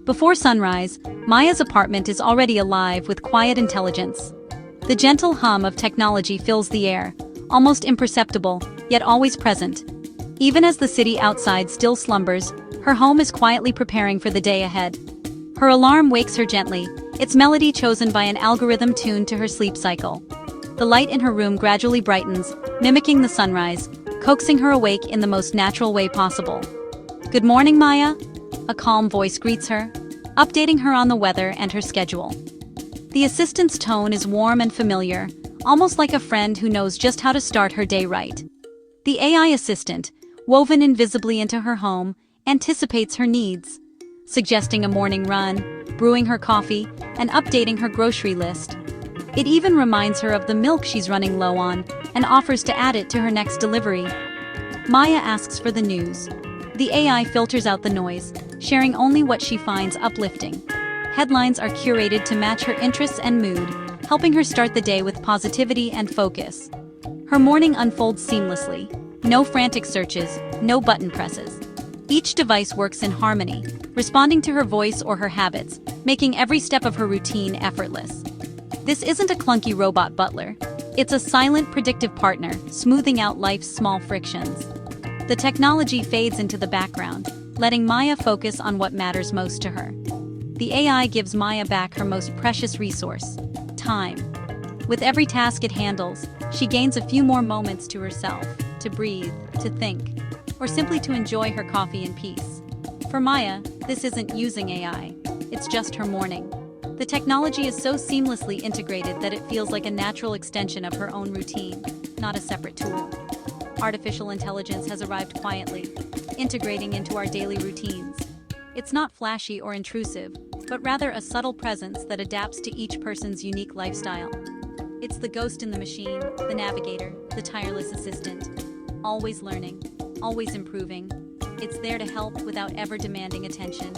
Before sunrise, Maya's apartment is already alive with quiet intelligence. The gentle hum of technology fills the air, almost imperceptible, yet always present. Even as the city outside still slumbers, her home is quietly preparing for the day ahead. Her alarm wakes her gently, its melody chosen by an algorithm tuned to her sleep cycle. The light in her room gradually brightens, mimicking the sunrise, coaxing her awake in the most natural way possible. "Good morning, Maya," a calm voice greets her, updating her on the weather and her schedule. The assistant's tone is warm and familiar, almost like a friend who knows just how to start her day right. The AI assistant, woven invisibly into her home, anticipates her needs, suggesting a morning run, brewing her coffee, and updating her grocery list. It even reminds her of the milk she's running low on and offers to add it to her next delivery. Maya asks for the news. The AI filters out the noise, sharing only what she finds uplifting. Headlines are curated to match her interests and mood, helping her start the day with positivity and focus. Her morning unfolds seamlessly. No frantic searches, no button presses. Each device works in harmony, responding to her voice or her habits, making every step of her routine effortless. This isn't a clunky robot butler. It's a silent, predictive partner, smoothing out life's small frictions. The technology fades into the background, letting Maya focus on what matters most to her. The AI gives Maya back her most precious resource: time. With every task it handles, she gains a few more moments to herself, to breathe, to think, or simply to enjoy her coffee in peace. For Maya, this isn't using AI, it's just her morning. The technology is so seamlessly integrated that it feels like a natural extension of her own routine, not a separate tool. Artificial intelligence has arrived quietly, integrating into our daily routines. It's not flashy or intrusive, but rather a subtle presence that adapts to each person's unique lifestyle. It's the ghost in the machine, the navigator, the tireless assistant. Always learning, always improving. It's there to help without ever demanding attention.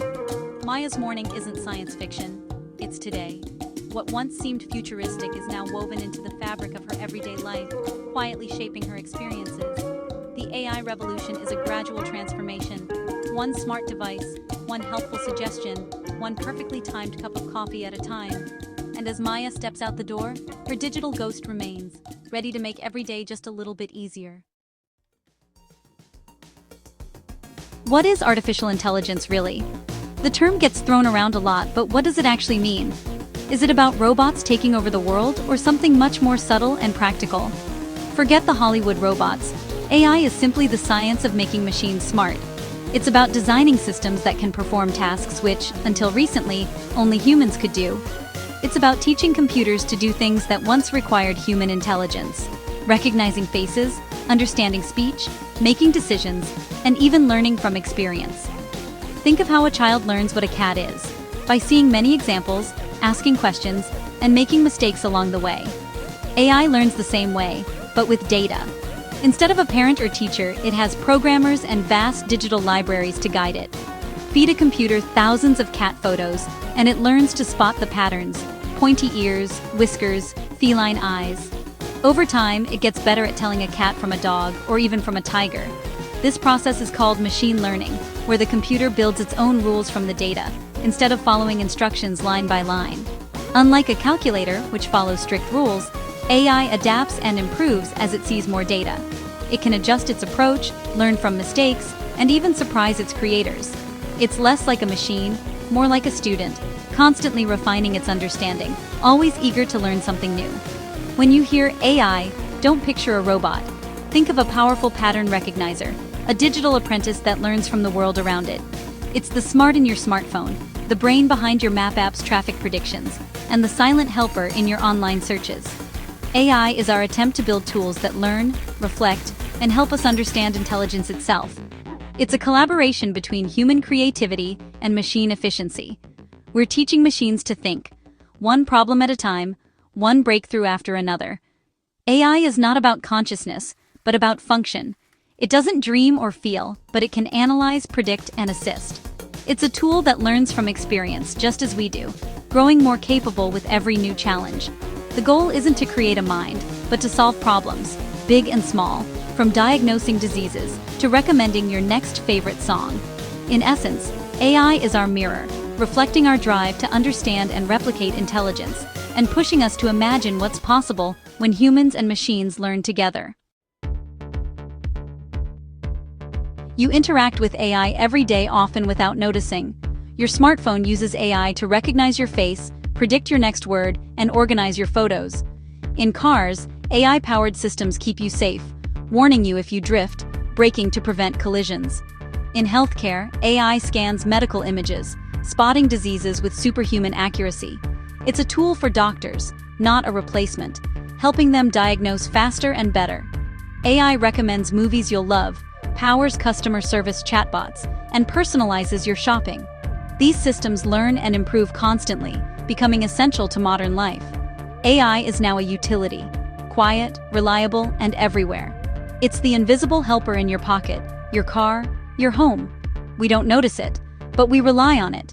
Maya's morning isn't science fiction, it's today. What once seemed futuristic is now woven into the fabric of her everyday life, quietly shaping her experiences. The AI revolution is a gradual transformation. One smart device, one helpful suggestion, one perfectly timed cup of coffee at a time. And as Maya steps out the door, her digital ghost remains, ready to make every day just a little bit easier. What is artificial intelligence really? The term gets thrown around a lot, but what does it actually mean? Is it about robots taking over the world, or something much more subtle and practical? Forget the Hollywood robots. AI is simply the science of making machines smart. It's about designing systems that can perform tasks which, until recently, only humans could do. It's about teaching computers to do things that once required human intelligence. Recognizing faces, understanding speech, making decisions, and even learning from experience. Think of how a child learns what a cat is, by seeing many examples, asking questions, and making mistakes along the way. AI learns the same way, but with data. Instead of a parent or teacher, it has programmers and vast digital libraries to guide it. Feed a computer thousands of cat photos, and it learns to spot the patterns: pointy ears, whiskers, feline eyes. Over time, it gets better at telling a cat from a dog, or even from a tiger. This process is called machine learning, where the computer builds its own rules from the data, instead of following instructions line by line. Unlike a calculator, which follows strict rules, AI adapts and improves as it sees more data. It can adjust its approach, learn from mistakes, and even surprise its creators. It's less like a machine, more like a student, constantly refining its understanding, always eager to learn something new. When you hear AI, don't picture a robot. Think of a powerful pattern recognizer, a digital apprentice that learns from the world around it. It's the smart in your smartphone, the brain behind your map app's traffic predictions, and the silent helper in your online searches. AI is our attempt to build tools that learn, reflect, and help us understand intelligence itself. It's a collaboration between human creativity and machine efficiency. We're teaching machines to think, one problem at a time, one breakthrough after another. AI is not about consciousness, but about function. It doesn't dream or feel, but it can analyze, predict, and assist. It's a tool that learns from experience, just as we do, growing more capable with every new challenge. The goal isn't to create a mind, but to solve problems, big and small, from diagnosing diseases to recommending your next favorite song. In essence, AI is our mirror, reflecting our drive to understand and replicate intelligence, and pushing us to imagine what's possible when humans and machines learn together. You interact with AI every day, often without noticing. Your smartphone uses AI to recognize your face, predict your next word, and organize your photos. In cars, AI-powered systems keep you safe, warning you if you drift, braking to prevent collisions. In healthcare, AI scans medical images, spotting diseases with superhuman accuracy. It's a tool for doctors, not a replacement, helping them diagnose faster and better. AI recommends movies you'll love, powers customer service chatbots, and personalizes your shopping. These systems learn and improve constantly, becoming essential to modern life. AI is now a utility, quiet, reliable, and everywhere. It's the invisible helper in your pocket, your car, your home. We don't notice it, but we rely on it.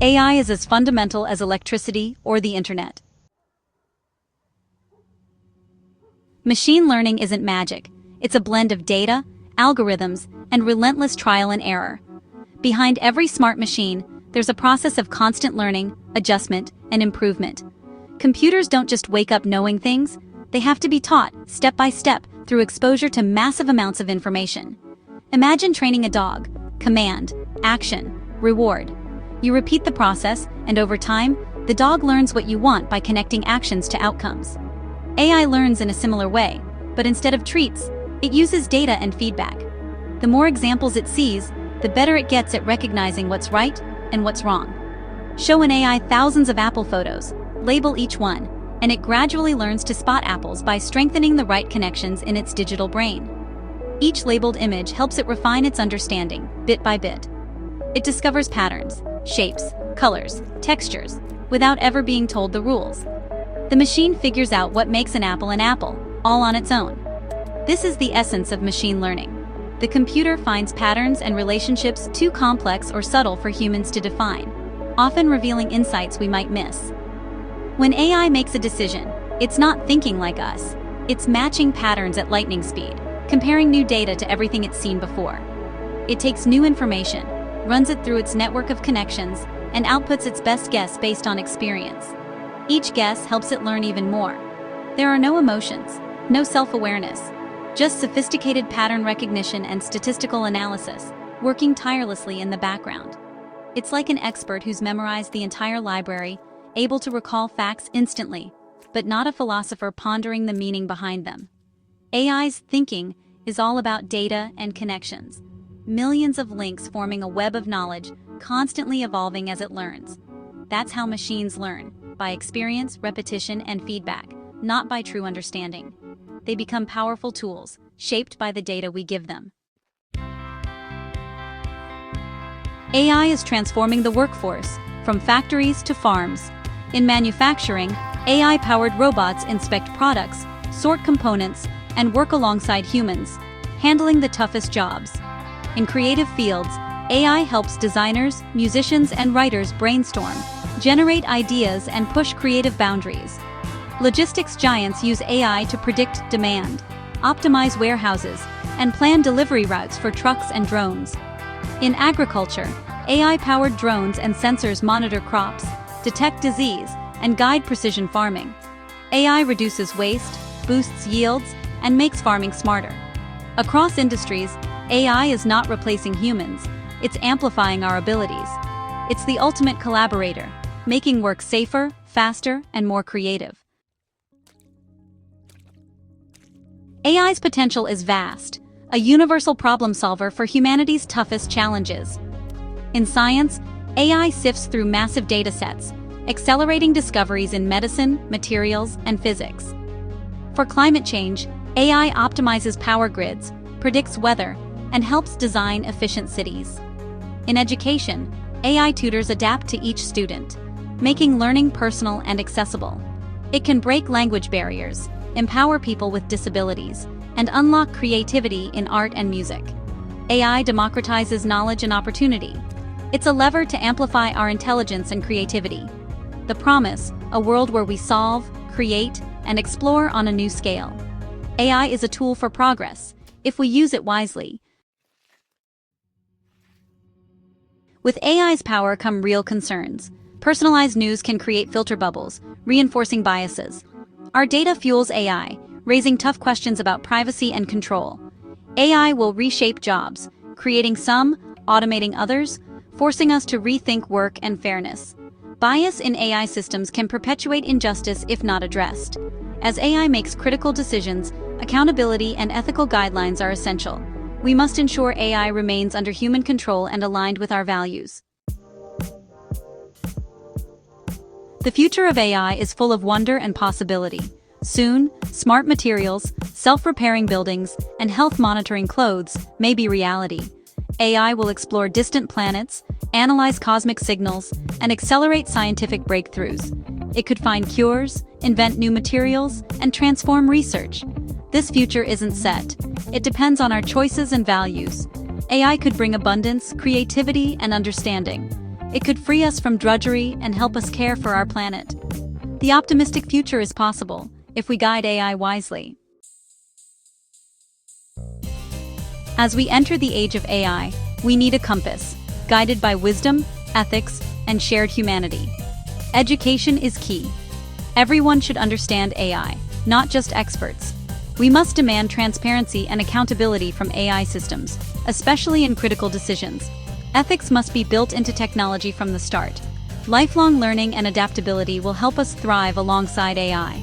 AI is as fundamental as electricity or the internet. Machine learning isn't magic. It's a blend of data, algorithms, and relentless trial and error. Behind every smart machine, there's a process of constant learning, adjustment, and improvement. Computers don't just wake up knowing things, they have to be taught, step by step, through exposure to massive amounts of information. Imagine training a dog: command, action, reward. You repeat the process, and over time, the dog learns what you want by connecting actions to outcomes. AI learns in a similar way, but instead of treats, it uses data and feedback. The more examples it sees, the better it gets at recognizing what's right and what's wrong. Show an AI thousands of apple photos, label each one, and it gradually learns to spot apples by strengthening the right connections in its digital brain. Each labeled image helps it refine its understanding, bit by bit. It discovers patterns, shapes, colors, textures, without ever being told the rules. The machine figures out what makes an apple, all on its own. This is the essence of machine learning. The computer finds patterns and relationships too complex or subtle for humans to define, often revealing insights we might miss. When AI makes a decision, it's not thinking like us. It's matching patterns at lightning speed, comparing new data to everything it's seen before. It takes new information, runs it through its network of connections, and outputs its best guess based on experience. Each guess helps it learn even more. There are no emotions, no self-awareness, just sophisticated pattern recognition and statistical analysis, working tirelessly in the background. It's like an expert who's memorized the entire library, able to recall facts instantly, but not a philosopher pondering the meaning behind them. AI's thinking is all about data and connections. Millions of links forming a web of knowledge, constantly evolving as it learns. That's how machines learn, by experience, repetition, and feedback, not by true understanding. They become powerful tools, shaped by the data we give them. AI is transforming the workforce, from factories to farms. In manufacturing, AI-powered robots inspect products, sort components, and work alongside humans, handling the toughest jobs. In creative fields, AI helps designers, musicians, and writers brainstorm, generate ideas, and push creative boundaries. Logistics giants use AI to predict demand, optimize warehouses, and plan delivery routes for trucks and drones. In agriculture, AI-powered drones and sensors monitor crops, detect disease, and guide precision farming. AI reduces waste, boosts yields, and makes farming smarter. Across industries, AI is not replacing humans, it's amplifying our abilities. It's the ultimate collaborator, making work safer, faster, and more creative. AI's potential is vast, a universal problem solver for humanity's toughest challenges. In science, AI sifts through massive datasets, accelerating discoveries in medicine, materials, and physics. For climate change, AI optimizes power grids, predicts weather, and helps design efficient cities. In education, AI tutors adapt to each student, making learning personal and accessible. It can break language barriers, empower people with disabilities, and unlock creativity in art and music. AI democratizes knowledge and opportunity. It's a lever to amplify our intelligence and creativity. The promise, a world where we solve, create, and explore on a new scale. AI is a tool for progress, if we use it wisely. With AI's power come real concerns. Personalized news can create filter bubbles, reinforcing biases. Our data fuels AI, raising tough questions about privacy and control. AI will reshape jobs, creating some, automating others, forcing us to rethink work and fairness. Bias in AI systems can perpetuate injustice if not addressed. As AI makes critical decisions, accountability and ethical guidelines are essential. We must ensure AI remains under human control and aligned with our values. The future of AI is full of wonder and possibility. Soon, smart materials, self-repairing buildings, and health monitoring clothes may be reality. AI will explore distant planets, analyze cosmic signals, and accelerate scientific breakthroughs. It could find cures, invent new materials, and transform research. This future isn't set. It depends on our choices and values. AI could bring abundance, creativity, and understanding. It could free us from drudgery and help us care for our planet. The optimistic future is possible if we guide AI wisely. As we enter the age of AI, we need a compass, guided by wisdom, ethics, and shared humanity. Education is key. Everyone should understand AI, not just experts. We must demand transparency and accountability from AI systems, especially in critical decisions. Ethics must be built into technology from the start. Lifelong learning and adaptability will help us thrive alongside AI.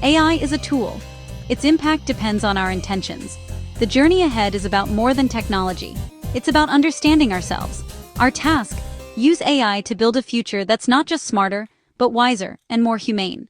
AI is a tool. Its impact depends on our intentions. The journey ahead is about more than technology. It's about understanding ourselves. Our task: use AI to build a future that's not just smarter, but wiser and more humane.